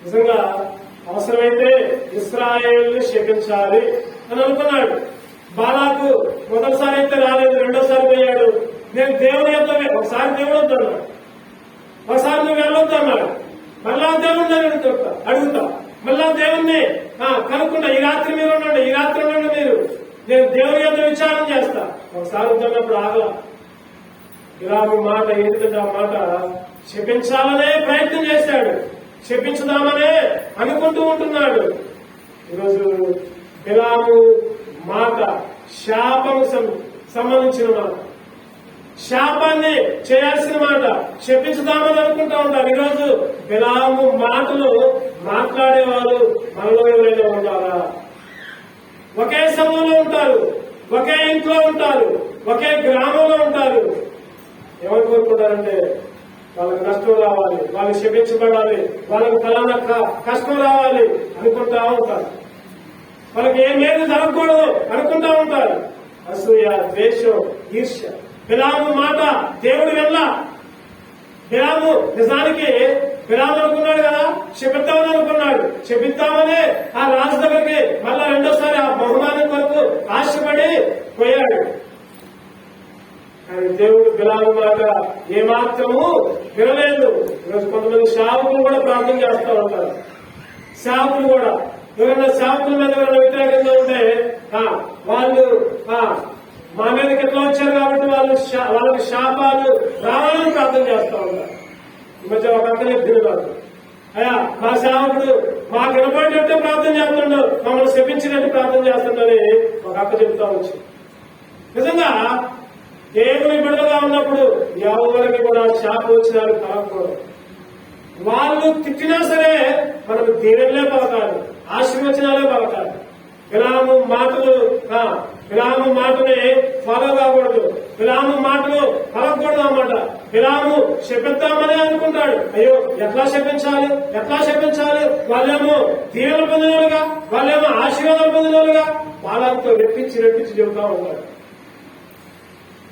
నిజంగా అవసరమైతే ఇశ్రాయేలుని శపించాలి అని అనుకున్నాడు. బాలాకు మొదటిసారి అయితే రాలేదు, రెండోసారి పోయాడు. నేను దేవుని యొక్క ఒకసారి దేవుడు వద్దన్నాడు, ఒకసారి నువ్వు వెళ్ళొద్దు అన్నాడు. మళ్ళా దేవుడిని అడుగుతా, మళ్ళా దేవుణ్ణి కనుక్కున్నా, ఈ రాత్రి మీరు ఉండండి, ఈ రాత్రి ఉండండి మీరు, నేను దేవుని యొక్క విచారం చేస్తా. ఒకసారి వద్దన్నప్పుడు ఆగల. బిలాము మాట ఏంటంటే ఆ మాట శపించాలనే ప్రయత్నం చేశాడు, శపించుదామనే అనుకుంటూ ఉంటున్నాడు. ఈరోజు బిలాము మాట శాపము సంబంధించిన మాట, శాపాన్ని చేయాల్సిన మాట, శపించుదామని అనుకుంటా ఉంటారు. ఈరోజు బిలాము మాటలు మాట్లాడేవారు మనలో ఎవరైనా ఉండాలా? ఒకే సమూహంలో ఉంటారు, ఒకే ఇంట్లో ఉంటారు, ఒకే గ్రామంలో ఉంటారు. ఎవరు కోరుకుంటారంటే వాళ్ళకి నష్టం రావాలి, వాళ్ళకి క్షమించబడాలి, వాళ్ళకి ఫలానా కష్టం రావాలి అనుకుంటా ఉంటారు. వాళ్ళకి ఏమేమి జరగకూడదు అనుకుంటా ఉంటారు. అసూయ, ద్వేషం, ఈర్ష్య. బిలాము మాట దేవుడు వెళ్ళ. బిలాము నిజానికి బిలాము అనుకున్నాడు కదా, శపిద్దామని అనుకున్నాడు. శపిద్దామని ఆ రాజు దగ్గరికి మళ్ళా రెండోసారి ఆ బహుమానం కొరకు ఆశపడి పోయాడు. కానీ దేవుడు బిలాము మాట ఏమాత్రము వినలేదు. ఈరోజు కొంతమంది సేవకులు కూడా ప్రార్థన చేస్తూ ఉంటారు. సేవకులు కూడా ఎవరైనా సేవకుల మీద ఎవరైనా వ్యతిరేకంగా ఉంటే వాళ్ళు మా మీదకి ఎట్లా వచ్చారు కాబట్టి వాళ్ళకి శాపాలు రావాలని ప్రార్థన చేస్తూ ఉంటారు. ఈ మధ్య ఒక అక్క చెప్తున్నారు, అయ్యా మా సేవకుడు మాకు వినపడినట్టే ప్రార్థన చేస్తున్నాడు, మమ్మల్ని శపించినట్టు ప్రార్థన చేస్తున్నాడని ఒక అక్క చెప్తా వచ్చి. నిజంగా దేవుని బిడ్డగా ఉన్నప్పుడు ఎవరికి కూడా శాప వచ్చినారు కలగకూడదు. వాళ్ళు తిట్టినా సరే మనం దీవెనలే పలకాలి, ఆశీర్వచనాలే పలకాలి. బిలాము మాటని ఫాలో కాకూడదు, బిలాము మాటలు పలకూడదు అన్నమాట. బిలాము శపిద్దామని అనుకుంటాడు. అయ్యో ఎట్లా శపించాలి, వాళ్ళేమో దీవెన పొందినోలుగా, వాళ్ళేమో ఆశీర్వాదాలు పొందినోలుగా వాళ్ళతో రెప్పించి చెబుతా ఉంటాడు.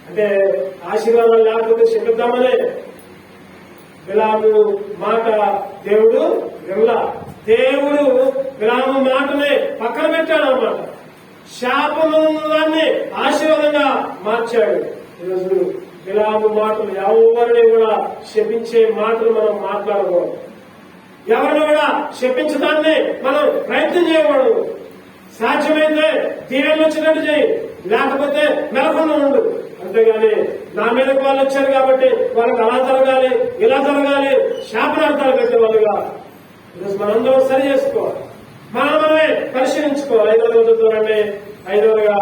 అంటే ఆశీర్వాదాలు లేకపోతే శపిద్దామనే. బిలాము మాట దేవుడు వినలా. దేవుడు బిలాము మాటని పక్కన పెట్టాడు అన్నమాట. శాపమున్ని ఆశీర్వాదంగా మార్చాడు. ఈరోజు బిలాము మాటలు ఎవరిని కూడా శపించే మాటలు మనం మాట్లాడకూడదు. ఎవరిని కూడా శపించడాన్ని మనం ప్రయత్నం చేయకూడదు. సాధ్యమైతే దీవెనలు వచ్చినట్టు చేయి, లేకపోతే మెలకుండా ఉండు. అంతేగాని నా మీదకి వాళ్ళు వచ్చారు కాబట్టి వాళ్ళకి అలా జరగాలి, ఇలా జరగాలి, శాపనార్థాలు పెట్టేవాళ్ళుగా ఈరోజు మనందరం సరి చేసుకోవాలి, మనమే పరిశీలించుకోవాలి. 5వ రోజు చూడండి. 5వదిగా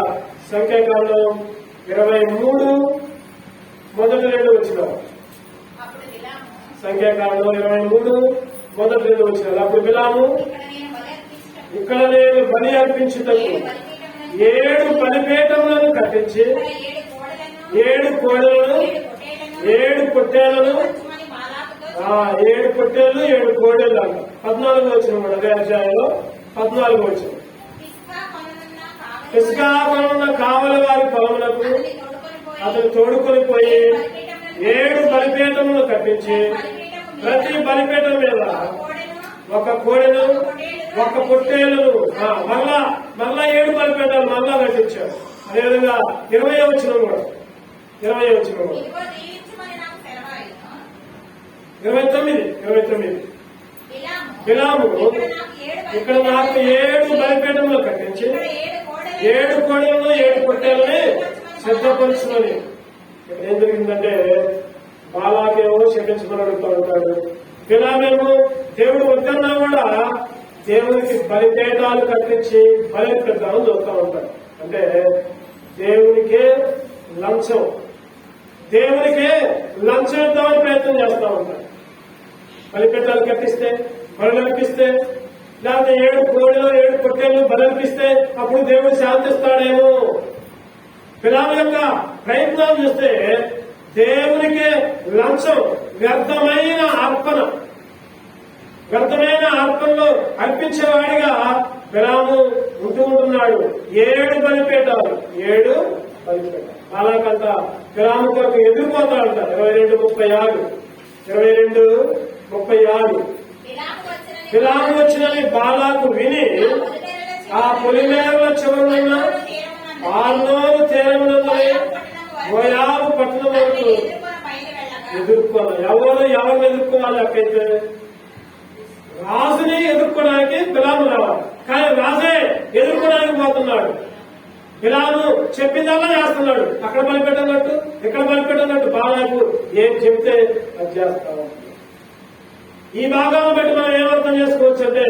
సంఖ్యాకాండం 23 మొదటి 2 వచ్చిన సంఖ్యాకాండం 23 మొదటి 2 వచ్చిన. అప్పుడు బిలాము ఇక్కడ నేను బలి అర్పించుటకు 7 బలిపీఠములను కట్టించి 7 కోడెలను 7 పొట్టేళ్లను 7 పొట్టేళ్లు 7 కోడెళ్ళు అంట. 14 వచ్చిన కూడా అదే అధ్యాయంలో 14 వచ్చిన. ఇసుకా కొనున్న కావలి వారి పొలములకు అతను తోడుకొని పోయి 7 బలిపీఠములను కట్టించి ప్రతి బలిపీఠం మీద ఒక కోడెను 1 పొట్టేళ్లను మళ్ళా 7 బలిపీఠాలు మళ్ళా కట్టించాడు. అదేవిధంగా 20 వచ్చిన కూడా 29 బిలాము ఇక్కడ నాకు 7 బలిపీఠములు కట్టించి 7 కోడెలను 7 పొట్టేలని సిద్ధపరుచుకొని. ఇక్కడ ఏం జరిగిందంటే బాలాకేమో శపించమని అడుగుతూ ఉంటాడు. బిలామేమో దేవుడు వద్దన్నా కూడా దేవునికి బలిపీఠాలు కట్టించి బలిపిద్దామని చూస్తూ ఉంటాడు. అంటే దేవునికే లంచం ఇద్దామని ప్రయత్నం చేస్తూ ఉంటాడు. బలిపీఠాలు కట్టిస్తే, బలు అర్పిస్తే, లేకపోతే 7 కోడెలు 7 పొట్టేళ్లు బలి అర్పిస్తే అప్పుడు దేవుడు శాంతిస్తాడేమో. బిలాము యొక్క ప్రయత్నాలు చూస్తే దేవునికి లంచం, వ్యర్థమైన అర్పణలు అర్పించేవాడిగా బిలాము ఉంటున్నాడు. 7 బలిపీఠాలు అలాగంట బిలాము కొరకు ఎదుర్కోతా ఉంటారు. 22:36 బిలాము వచ్చినని బాలాకు విని ఆ పొలిమేరల చివరనున్న ఆర్నోను తీరమునందుని మోయాబు పట్టణం వరకు ఎదుర్కోవాలి. ఎవరిని ఎదుర్కోవాలి? అక్కడైతే రాజుని ఎదుర్కోవడానికి బిలాము రావాలి, కానీ రాజే ఎదుర్కోవడానికి పోతున్నాడు. బిలాము చెప్పిందల్లా చేస్తున్నాడు. అక్కడ బలిపెట్టనట్టు, ఇక్కడ బలిపెట్టనట్టు బాలాకు ఏం చెప్తే అది చేస్తా ఉంటుంది. ఈ భాగాన్ని బట్టి మనం ఏమర్థం చేసుకోవచ్చు అంటే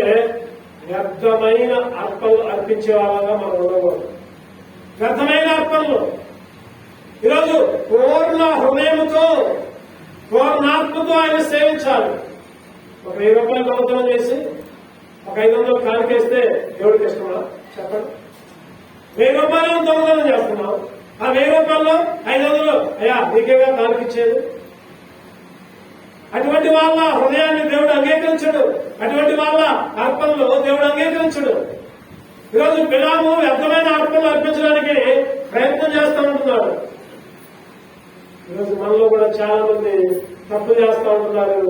వ్యర్థమైన అర్పణలు అర్పించే వాళ్ళగా మనం ఉండకూడదు. వ్యర్థమైన అర్పణలు ఈరోజు పూర్ణ హృదయముతో, పూర్ణాత్మతో ఆయన సేవించాలి. ఒక 1000 రూపాయలు దొంగతనం చేసి ఒక 500 కానికేస్తే దేవుడికి ఇష్టమా చెప్పండి. 1000 రూపాయలు దొంగతనం చేస్తున్నాం. ఆ 1000 రూపాయల్లో 500 అయ్యా నీకేగా కానికిచ్చేది. అటువంటి వాళ్ళ హృదయాన్ని దేవుడు అంగీకరించడు. అటువంటి వాళ్ళ అర్పణలో దేవుడు అంగీకరించడు. ఈరోజు బిలాము వ్యర్థమైన అర్పణలు అర్పించడానికి ప్రయత్నం చేస్తూ ఉంటున్నాడు. ఈరోజు మనలో కూడా చాలా మంది తప్పులు చేస్తూ ఉంటున్నారు.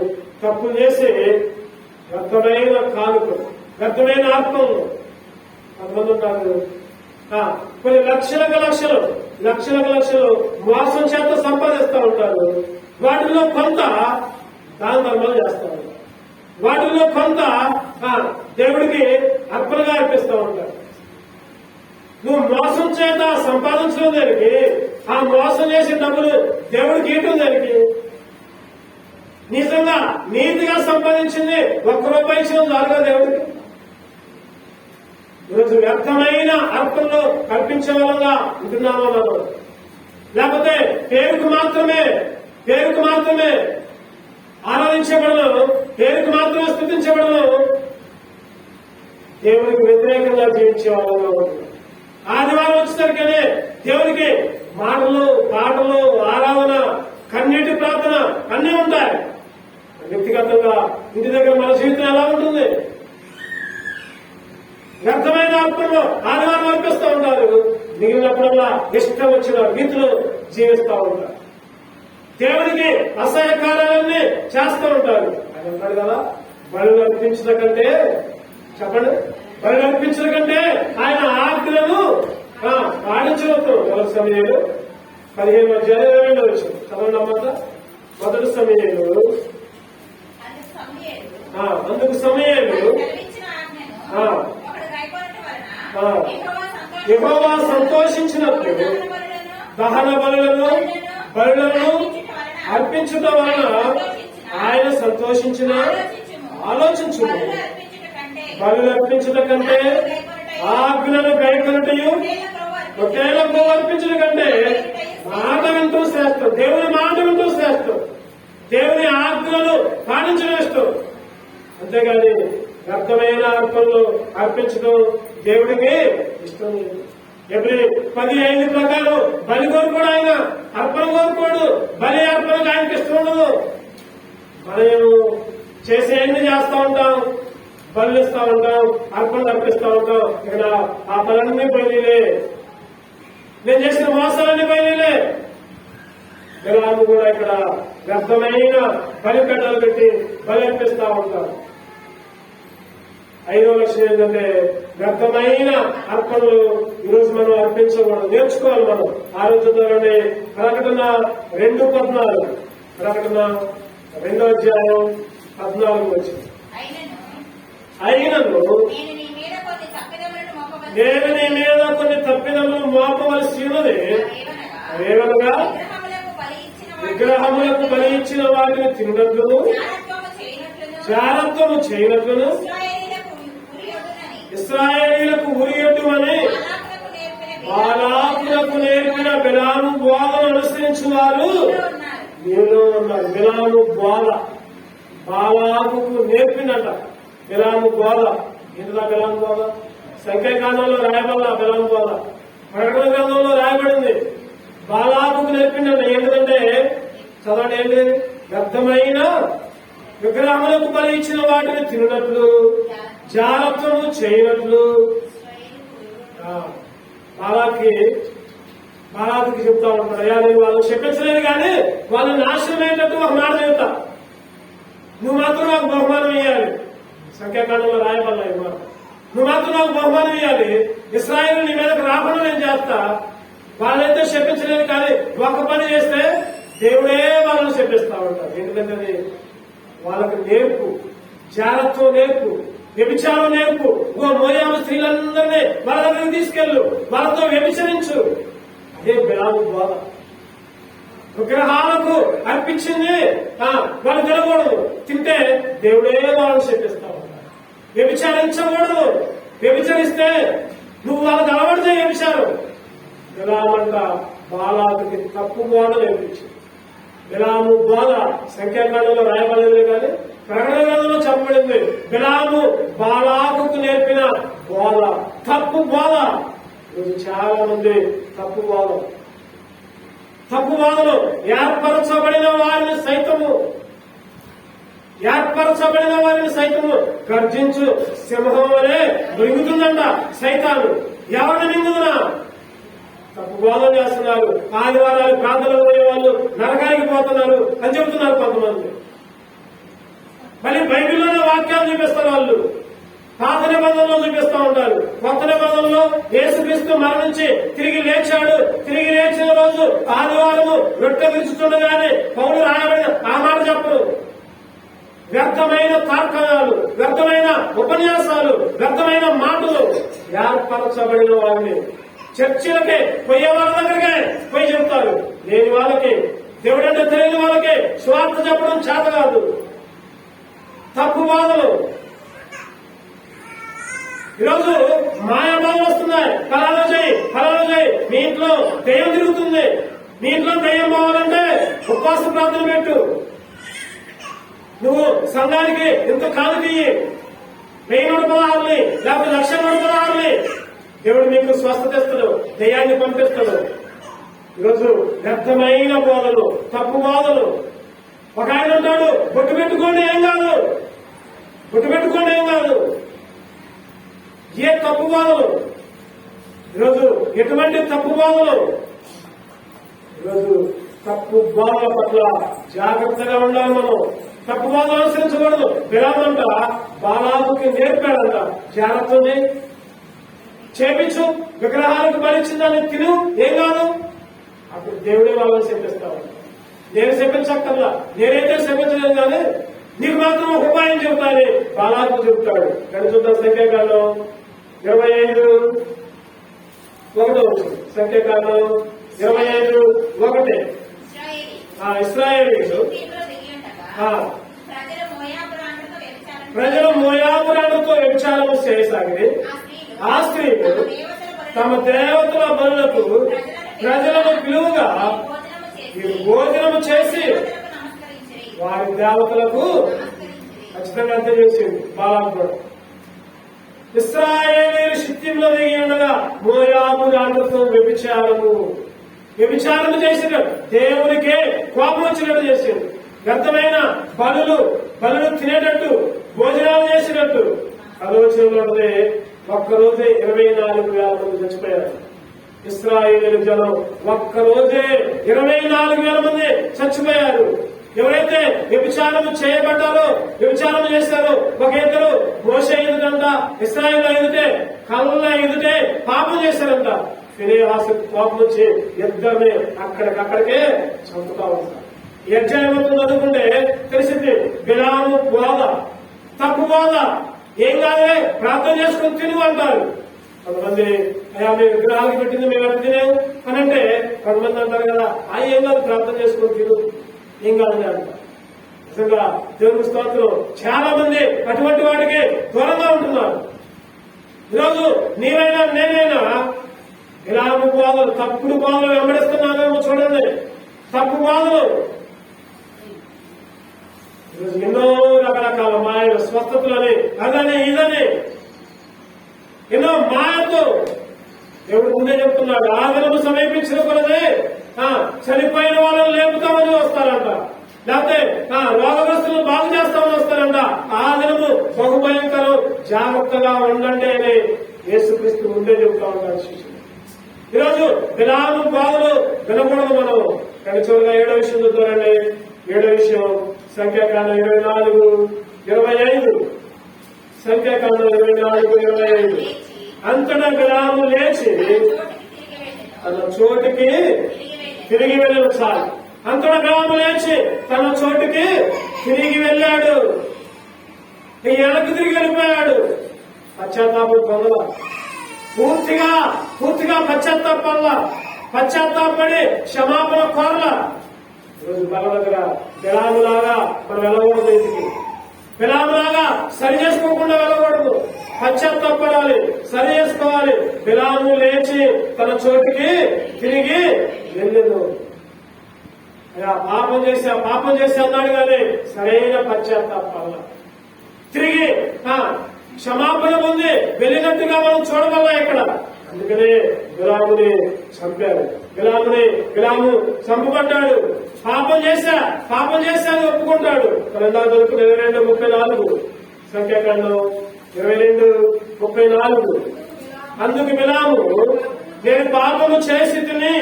తప్పులు చేసి వ్యర్థమైన కానుకలు, వ్యర్థమైన అర్పణలు కొంతమంది ఉంటారు. కొన్ని లక్షలకు లక్షలు మోసం చేత సంపాదిస్తూ ఉంటారు. వాటిలో కొంత దాన ధర్మాలు చేస్తూ ఉంటారు. వాటిలో కొంత దేవుడికి అర్పణగా అర్పిస్తూ ఉంటారు. నువ్వు మోసం చేత సంపాదించడం దానికి, ఆ మోసం చేసే డబ్బులు దేవుడికి ఇవ్వటం దానికి, నిజంగా నీతిగా సంపాదించింది 1 రూపాయి ఇచ్చిన చాలుగా దేవుడికి. ఈరోజు వ్యర్థమైన అర్పణలో కల్పించే వాళ్ళంగా ఉంటున్నామా మనం? లేకపోతే పేరుకు మాత్రమే ఆరాధించబడను, పేరుకు మాత్రమే స్తుతించబడను, దేవుడికి వ్యతిరేకంగా జీవించే వాళ్ళంగా ఉంటున్నాం. ఆదివారం వచ్చేసరికనే దేవుడికి మాటలు, పాటలు, ఆరాధన, కన్నీటి ప్రార్థన అన్నీ ఉంటాయి. వ్యక్తిగతంగా ఇంటి దగ్గర మన జీవితం ఎలా ఉంటుంది? వ్యర్థమైన అర్పణలో ఆదివారం అర్పిస్తూ ఉంటారు. మిగిలినప్పుడల్లా ఇష్టం వచ్చిన రీతిలో జీవిస్తూ ఉంటారు. దేవుడికి అసహ్య కార్యాలన్నీ చేస్తూ ఉంటారు. ఆయన అన్నాడు కదా, బలు అర్పించడం కంటే, చెప్పండి, బలు అర్పించడం కంటే ఆయన ఆజ్ఞలను పాటించవచ్చు. మొదటి సమయాలు 15:22 వచ్చింది చదవండి అమ్మంతా. మొదటి సమయాలు అందుకు సమయాలు యెహోవా సంతోషించినట్లు దహన బలులను అర్పించడం వలన ఆయన సంతోషించిన ఆలోచించు. బలులు అర్పించడం కంటే ఆజ్ఞలను గైకొనుటయు ఒకేలా అర్పించడం కంటే మాట వింటూ శ్రేష్టం. దేవుని మాట వింటూ శ్రేష్టం. దేవుని ఆజ్ఞలను పాటించడం ఇష్టం. అంతేగాని వ్యర్థమైన అర్పణలు అర్పించడం దేవుడికి ఇష్టం లేదు. ఎబ్రీ 10:5 ప్రకారం బలి కోరుకోడు ఆయన, అర్పణ కోరుకోడు. బలి అర్పణకు ఆయనకి ఇష్టం ఉండదు. మనం చేసేయన్ని చేస్తూ ఉంటాం, బలు ఇస్తూ ఉంటాం, అర్పణలు అర్పిస్తూ ఉంటాం. ఇక్కడ ఆ బలన్నీ బయలులే, నేను చేసిన మోసాలన్నీ బయలులే. బిలాము కూడా ఇక్కడ వ్యర్థమైన బలికట్టలు పెట్టి బలి అర్పిస్తూ ఉంటారు. 5వ లక్ష్యం ఏంటంటే వ్యర్థమైన అర్పణలు ఈరోజు మనం అర్పించకూడదు, నేర్చుకోవాలి మనం. ఆ రోజు ద్వారానే ప్రకటన 2:14, ప్రకటన 2వ అధ్యాయం 14 వచ్చింది. అయినను నేను నీ మీద కొన్ని తప్పిదములు మోపవలసి ఉన్నది. అవేవనగా విగ్రహములకు బలి ఇచ్చిన వాటిని తిన్నట్లును, జారత్వము చేయనట్లును, ఇశ్రాయేలీయులకు ఉరియొడ్డుమని బాలాకులకు నేర్పిన బిలాము బోధను అనుసరించు వారు నీలో ఉన్నారు. బిలాము బోధ బాలాకుకు నేర్పినట. బిలాము బోధ ఏంటిదా? బిలాము బోధ సంఖ్యాకాండంలో రాయబడాల. బిలాము బోధ ప్రకటన గ్రంథంలో రాయబడింది. బాలాకుకు నేర్పినట. ఏంటిదంటే చదవండి, ఏంటి? వ్యర్థమైన విగ్రహములకు బలి ఇచ్చిన వాటిని తిన్నట్లు, జాగ్రత్తలు చేయనట్లు. బాలాకి చెప్తా ఉంటాడు, అయ్యా నేను వాళ్ళని చెప్పించలేదు కానీ వాళ్ళు నాశనం అయినట్టు ఒక మాట చెబుతా, నువ్వు మాత్రం నాకు బహుమానం ఇవ్వాలి. సంఖ్యాకాండంలో రాయబడ్డాయి మాట. నువ్వు మాత్రం నాకు బహుమానం ఇవ్వాలి. ఇశ్రాయేలు నీ మీదకి రాకుండా నేను చేస్తా. వాళ్ళైతే చెప్పించలేదు కానీ ఒక పని చేస్తే దేవుడే వాళ్ళని చెప్పిస్తా ఉంటారు. ఎందుకంటే వాళ్ళకి నేర్పు, జాగ్రత్త నేర్పు, వ్యభిచారం నేర్పు. మోయాబు స్త్రీలందరినీ వాళ్ళ దగ్గరికి తీసుకెళ్ళు, వాళ్ళతో వ్యభిచరించు. అదే బిలాము బోధ. విగ్రహాలకు అర్పించింది వాళ్ళు తినకూడదు, తింటే దేవుడే వాళ్ళని చెప్పిస్తా ఉంటారు. వ్యభిచారించకూడదు, వ్యభిచరిస్తే నువ్వు వాళ్ళకి అలవాటు వ్యభిచారం. బిలామంట బాలాకి తప్పు బోధ నేర్పించింది. బిలాము బోధ సంఖ్యాకాండంలో రాయబడలేదు కానీ ప్రకటన గ్రంథంలో చెప్పబడింది. బిలాము బాలాకు చాలా మంది తప్పు వాదనలు ఏర్పరచబడిన వారిని సైతము గర్జించు సింహం అనే మృంగుతుందంట సైతాను. ఎవరిని మింగుతున్నా తప్పు బోధన చేస్తున్నారు. ఆదివారాలు ప్రాంతాలకు పోయే వాళ్ళు నరకానికి పోతున్నారు అని చెబుతున్నారు కొంతమంది. మళ్ళీ బైబిల్లోనే వాక్యాలు చూపిస్తారు వాళ్ళు. పాత నిబంధనలో చూపిస్తూ ఉంటారు. కొత్త నిబంధనలో యేసుక్రీస్తు మరణించి తిరిగి లేచాడు. తిరిగి లేచిన రోజు ఆదివారము రొట్టె విరుచుతుండగానే పౌలు రాయబడిన ఆ మాట చెప్పరు. వ్యర్థమైన తర్కాలు, వ్యర్థమైన ఉపన్యాసాలు, వ్యర్థమైన మాటలు ఏర్పరచబడిన వారిని చర్చిలకి పోయే వాళ్ళ దగ్గరకే పోయి చెప్తారు. లేని వాళ్ళకి, దేవుడంటే తెలియని వాళ్ళకి స్వార్థ చెప్పడం చేత కాదు. తప్పు బాధలు. ఈరోజు మాయాబాధలు వస్తున్నాయి. ఫలానా చేయి, మీ ఇంట్లో దెయ్యం తిరుగుతుంది. మీ ఇంట్లో దెయ్యం పోవాలంటే ఉపవాస ప్రార్థన పెట్టు. నువ్వు సంఘానికి ఇంత కాదు తీయి, 1016 లేకపోతే 1,16 దేవుడు మీకు స్వస్థత ఇస్తాడు, దయ్యాన్ని పంపిస్తాడు. ఈరోజు వ్యర్థమైన బోధలు, తప్పు బోధలు. ఒక ఆయన అంటాడు బొట్టు పెట్టుకోండి ఏం కాదు. ఏ తప్పు బోధలు ఈరోజు, ఎటువంటి తప్పు బోధలు. ఈరోజు తప్పు బోధల పట్ల జాగ్రత్తగా ఉండాలి. మనం తప్పు బోధలు అనుసరించకూడదు. బిలామంట బాలాకుకి నేర్పాడంట, జాగ్రత్తని చేపించు, విగ్రహాలకు బలిచ్చిందని తిను, ఏం కాదు. అప్పుడు దేవుడే వాళ్ళని శపిస్తాడు. నేను శపించక్కర్లా, నేనైతే శపించలేదు కానీ నీకు మాత్రం ఒక ఉపాయం చెబుతాను బాలాకు చెబుతాడు. కానీ చూద్దాం సంఖ్యాకాండం 25:1. సంఖ్యాకాండం 25:1. ఇశ్రాయేలీయులు ప్రజలు మోయాబురాలతో వ్యభిచారము చేయసాగి ఆ స్త్రీలు తమ దేవతల బలులకు ప్రజలను పిలువగా భోజనము చేసి వారి దేవతలకు ఖచ్చితంగా అంతే చేసింది బాలాకు. ఇశ్రాయేలీయులు షిత్తీములో దిగి ఉండగా మోయాబురాలతో వ్యభిచారము చేసినట్టు, దేవునికే కోపం వచ్చినట్టు చేసింది. వ్యర్థమైన బలులు తినేటట్టు, భోజనాలు చేసినట్టు ఆలోచనలో ఉంటే ఒక్కరోజే 24,000 మంది చచ్చిపోయారు. ఇశ్రాయేలు జనం ఒక్కరోజే 24,000 మంది చచ్చిపోయారు. ఎవరైతే వ్యభిచారం చేయబడ్డారో, వ్యభిచారం చేశారో, ఒక ఇద్దరు మోషే ఎదుటంట, ఇశ్రాయేలు ఎదుటే, కళ్ళ ఎదుటే పాపం చేశారంట. ఫినెహాసు కోపం వచ్చి ఇద్దరిని అక్కడికక్కడికే చంపుతా ఉంటారు. ఈ అధ్యాయం చదువుకుంటే తెలిసింది. బిలాము బోధ, తప్పు బోధ. ఏం కాదే ప్రార్థన చేసుకుని తిను అంటారు. కొంతమంది అయ్యా మేము విగ్రహాలకు పెట్టింది మేము ఎక్కడ తినేవు అని అంటే, కొంతమంది అంటారు కదా ఏం కాదు ప్రార్థన చేసుకుని తిను, ఏం కాదని అంటారు. నిజంగా దేవుని స్తోత్రం. చాలా మంది అటువంటి వాటికి దూరంగా ఉంటున్నారు. ఈరోజు నీవైనా నేనైనా బిలాము బోధలు, తప్పుడు బోధలు వెంబడిస్తున్నామేమో చూడండి. తప్పు బోధలు. ఈరోజు ఎన్నో రకరకాల మాయలు, స్వస్థతలని, అదని ఇదని ఎన్నో మాయతో దేవుడు ముందే చెప్తున్నాడు. ఆ దినము సమీపించిన కొలదే చనిపోయిన వాళ్ళని లేపుతామని వస్తారంట, లేకపోతే రోగగ్రస్తులను బాగు చేస్తామని వస్తారంట. ఆ దినము బహుభయంకరం, జాగ్రత్తగా ఉండండి అని యేసుక్రీస్తు ముందే చెబుతా ఉంటారు శిష్యులు. ఈరోజు బిలాము బాధలు వినకూడదు మనం. కానీ చివరిగా 7వ విషయం చూద్దారండి. 7వ విషయం సంఖ్యాకాండం 24:25. సంఖ్యాకాండం 24:25. అంతటా బిలాము లేచి తన చోటుకి తిరిగి వెళ్ళాడు. చాలు. అంతటా బిలాము లేచి తన చోటుకి తిరిగి వెళ్ళాడు. వెనక్కి తిరిగి వెళ్ళిపోయాడు. పశ్చాత్తాపం పొందల, పూర్తిగా పశ్చాత్తాపడి క్షమాపణ కోరల. ఈరోజు బల దగ్గర బిలాములాగా మనం వెళ్ళకూడదు. ఇంటికి బిలాములాగా సరి చేసుకోకుండా వెళ్ళకూడదు. పశ్చాత్తాపడాలి, సరి చేసుకోవాలి. బిలాము లేచి తన చోటుకి తిరిగి వెళ్ళను. పాపం చేసి అన్నాడు కానీ సరైన పశ్చాత్తాపడాల. తిరిగి క్షమాపణ పొంది వెళ్ళినట్టుగా మనం చూడగలం. ఇక్కడ అందుకనే బిలాముని చంపారు. బిలాము చంపబడ్డాడు. పాపం చేశాను ఒప్పుకుంటాడు. 22:34 సంఖ్యాకాండం 22:34. అందుకు బిలాము, నేను పాపము చేసి తిని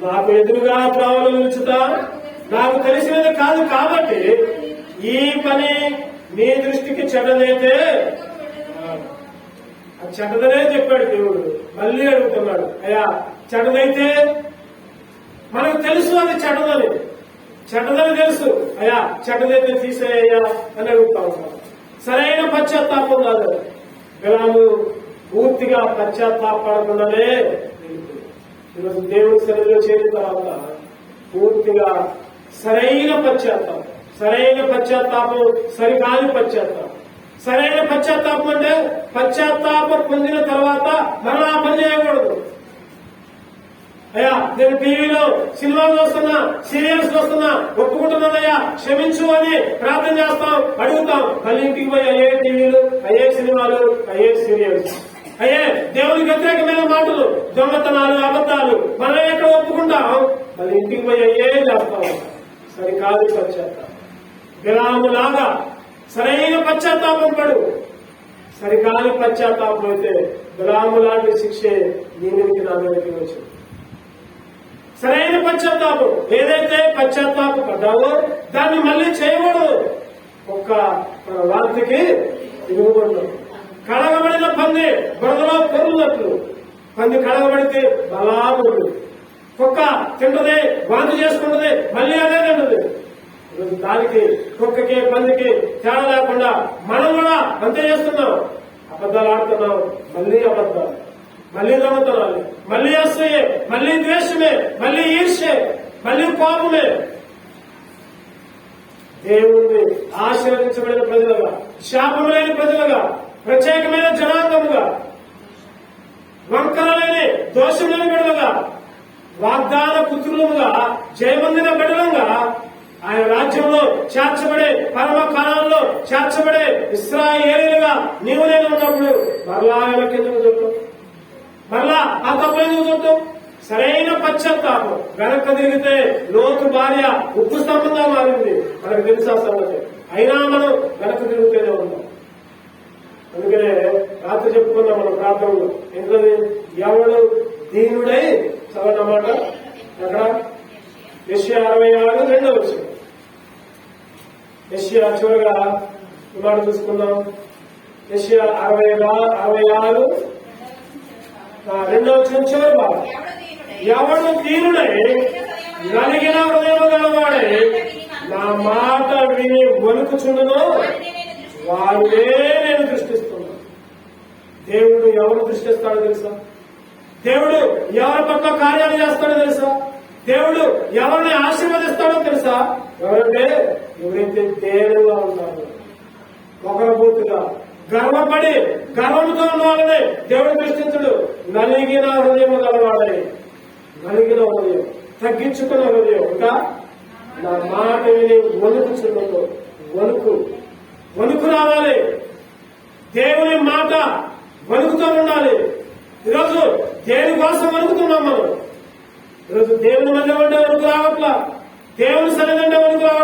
నాకు ఎదురుగా త్రావలు నిలుచుతా, నాకు తెలిసినది కాదు కాబట్టి ఈ పని నీ దృష్టికి చెడ్డదైతే, చెడ్డదనే చెప్పాడు దేవుడు. మళ్ళీ అడుగుతున్నాడు, అయ్యా చెడ్డదైతే మనకు తెలుసు అది చెడ్డదని తెలుసు, అయ్యా చెడ్డదైతే తీసేయ్యా అని అడుగుతా ఉంటాడు. సరైన పశ్చాత్తాపం కాదు. బిలాము పూర్తిగా పశ్చాత్తాపడకుండానే ఈరోజు దేవుడి సన్నిధిలో చేరిన తర్వాత పూర్తిగా సరైన పశ్చాత్తాపం సరికాని పశ్చాత్తాపం. సరైన పశ్చాత్తాపం అంటే పశ్చాత్తాపం పొందిన తర్వాత మరలా పని చేయకూడదు. అయ్యా నేను టీవీలో సినిమాలు చూస్తున్నా, సీరియల్స్ చూస్తున్నా, ఒప్పుకుంటున్నానయ్యా క్షమించు అని ప్రార్థన చేస్తాం, అడుగుతాం. మళ్ళీ ఇంటికి పోయి అయ్యే టీవీలు, అయ్యే సినిమాలు, అయ్యే సీరియల్స్, అయ్యే దేవునికి వ్యతిరేకమైన మాటలు, దొంగతనాలు, అబద్ధాలు. మనం ఎక్కడ ఒప్పుకుంటాం, మళ్ళీ ఇంటికి పోయి అయ్యే చేస్తాం. సరికాదు పశ్చాత్తాపం. బిలాములాగా సరైన పశ్చాత్తాపం పడు. సరికాని పశ్చాత్తాపం అయితే బిలాము లాంటి శిక్షే నీ మీదకి నా మీదకి వచ్చింది. సరైన పశ్చాత్తాపం ఏదైతే పశ్చాత్తాప పడ్డావో దాన్ని మళ్ళీ చేయకూడదు. ఒక్క వార్తకి ఇవ్వకూడదు. కడగబడిన పంది బురదలో పొరున్నట్లు, పంది కడగబడితే బలాబడి, కుక్క తింటది, వాంతి చేసుకుంటది, మళ్ళీ అదే తింటది. దానికి కుక్కకి పందికి తేడా లేకుండా మనం కూడా అంతే చేస్తున్నాం. అబద్ధాలు ఆడుతున్నాం, మళ్ళీ అబద్ధాలు, మళ్ళీ దొంగతనాలు, మళ్ళీ అసూయే, మళ్ళీ ద్వేషమే, మళ్ళీ ఈర్ష్యే, మళ్ళీ కోపమే. దేవుణ్ణి ఆశీర్వదించబడిన ప్రజలుగా, శాపం లేని ప్రజలుగా, ప్రత్యేకమైన జనాంగముగా, వంకర లేని దోషం లేని బిడ్డలుగా, వాగ్దాన పుత్రులుగా, జయమందిన బిడ్డలుగా ఆయన రాజ్యంలో చేర్చబడే, పరమ కాలంలో చేర్చబడే ఇశ్రాయేలీయులుగా నీవు నేను ఉన్నప్పుడు మరలా ఆయనకి ఎందుకు చూద్దాం, మరలా ఆ తప్పు ఎందుకు చూద్దాం? సరైన పశ్చాత్తాపం. వెనక్కి తిరిగితే లోతు భార్య ఉప్పు స్తంభంగా మారింది, మనకు తెలుసా సంగతి. అయినా మనం వెనక్కి తిరుగుతూనే ఉన్నాం. అందుకనే రాత్రి చెప్పుకున్నాం మనం ప్రార్థనలో, ఎందుకని ఎవడు దీనుడై చదవన్నమాట అక్కడ యెషయా 66:2. యెషయా చివరిగా మాట చూసుకుందాం. యెషయా 66:2 చివరి భాగం. ఎవడు దీనుడై నలిగిన హృదయం గలవాడై నా మాట విని వణుకుచుండునో వారినే నేను దృష్టిస్తున్నాను. దేవుడు ఎవరు దృష్టిస్తాడో తెలుసా? దేవుడు ఎవరి పట్ల కార్యాలు చేస్తాడో తెలుసా? దేవుడు ఎవరిని ఆశీర్వదిస్తాడో తెలుసా? ఎవరంటే ఎవరైతే దేవుడుగా ఉంటారో, ఒకరభూతిగా గర్వపడి గర్వంతో ఉన్న వాళ్ళని దేవుడు దృష్టించడు. నలిగిన హృదయం గలవాడని, నలిగిన హృదయం, తగ్గించుకున్న హృదయం, ఇంకా నా మాట విని వణుకుచున్నతో, వణుకు రావాలి. దేవుని మాట వణుకుతో ఉండాలి. ఈరోజు దేనికోసం వణుకుతున్నాం మనం? ఈరోజు దేవుని మధ్య ఉంటే వణుకు రావట్లా, దేవుని సన్నిధి అంటే వణుకు రావట్లా.